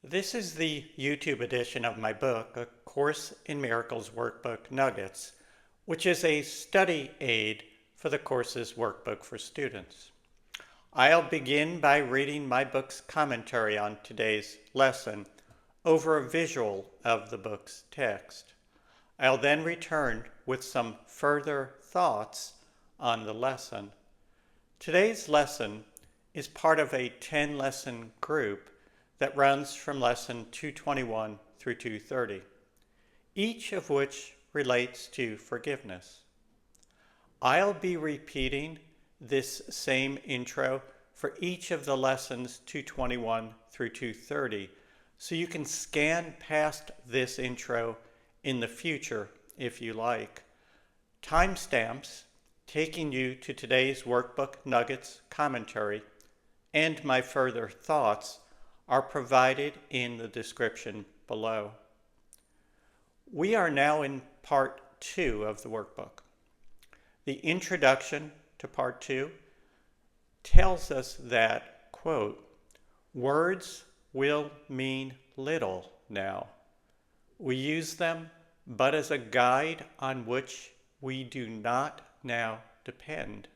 This is the YouTube edition of my book, A Course in Miracles Workbook Nuggets, which is a study aid for the course's workbook for students. I'll begin by reading my book's commentary on today's lesson over a visual of the book's text. I'll then return with some further thoughts on the lesson. Today's lesson is part of a 10-lesson group that runs from lesson 221 through 230, each of which relates to forgiveness. I'll be repeating this same intro for each of the lessons 221 through 230, so you can scan past this intro in the future if you like. Timestamps taking you to today's Workbook Nuggets commentary and my further thoughts are provided in the description below. We are now in part 2 of the workbook. The introduction to part 2 tells us that, quote, words will mean little now. We use them but as a guide on which we do not now depend.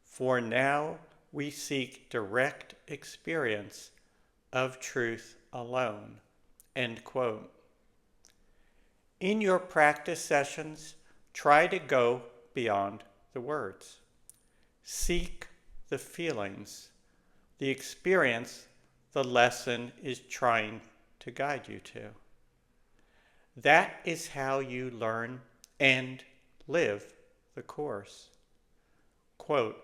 For now we seek direct experience of truth alone, end quote. In your practice sessions, try to go beyond the words. Seek the feelings, the experience the lesson is trying to guide you to. That is how you learn and live the course. Quote,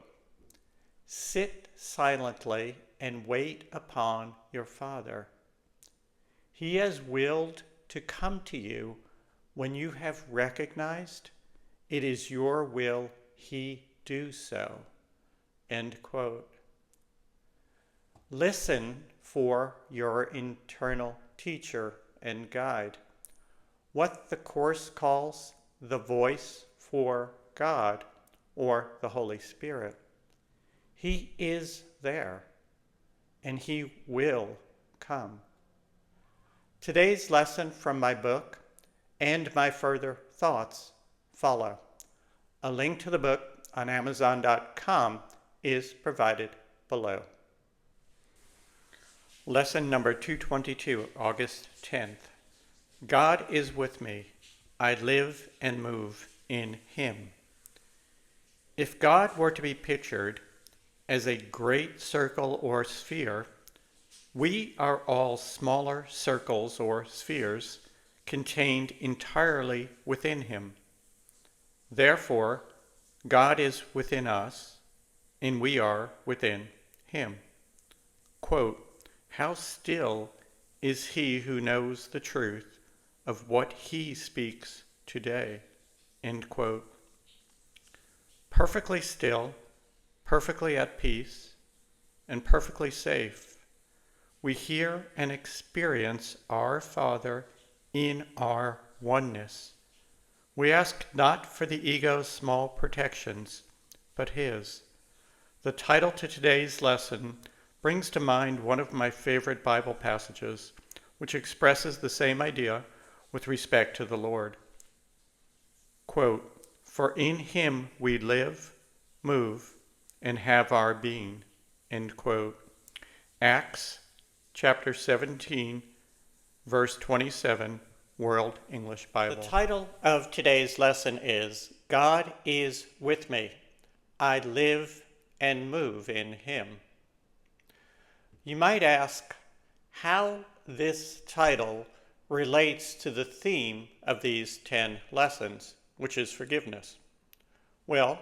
sit silently and wait upon your Father. He has willed to come to you when you have recognized it is your will he do so. End quote. Listen for your internal teacher and guide, what the Course calls the voice for God or the Holy Spirit. He is there, and he will come. Today's lesson from my book and my further thoughts follow. A link to the book on Amazon.com is provided below. Lesson number 222, August 10th. God is with me. I live and move in him. If God were to be pictured as a great circle or sphere, we are all smaller circles or spheres contained entirely within him. Therefore, God is within us, and we are within him. Quote, how still is he who knows the truth of what he speaks today? End quote. Perfectly still, perfectly at peace, and perfectly safe, we hear and experience our Father in our oneness. We ask not for the ego's small protections, but his. The title to today's lesson brings to mind one of my favorite Bible passages, which expresses the same idea with respect to the Lord. Quote, for in him we live, move, and have our being, end quote. Acts chapter 17, verse 27, World English Bible. The title of today's lesson is, God is with me. I live and move in him. You might ask how this title relates to the theme of these 10 lessons, which is forgiveness. Well,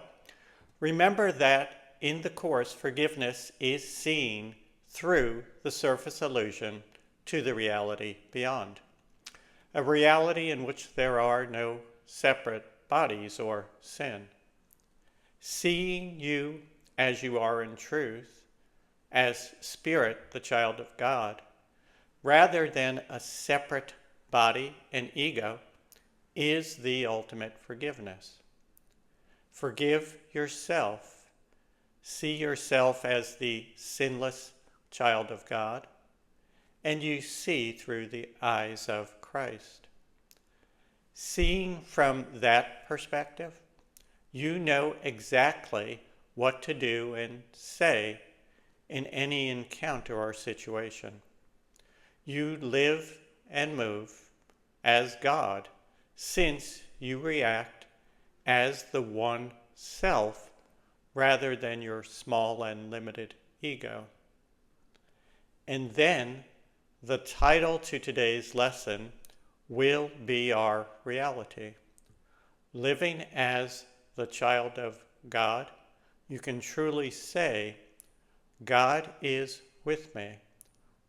remember that in the Course, forgiveness is seen through the surface illusion to the reality beyond, a reality in which there are no separate bodies or sin. Seeing you as you are in truth, as spirit, the child of God, rather than a separate body and ego, is the ultimate forgiveness. Forgive yourself. See yourself as the sinless child of God, and you see through the eyes of Christ. Seeing from that perspective, you know exactly what to do and say in any encounter or situation. You live and move as God, since you react as the one self rather than your small and limited ego. And then the title to today's lesson will be our reality. Living as the child of God, you can truly say, God is with me.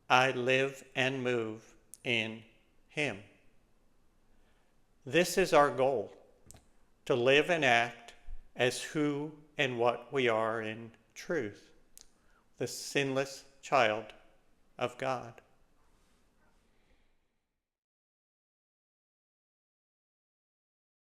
I live and move in Him. This is our goal, to live and act as who and what we are in truth, the sinless child of God.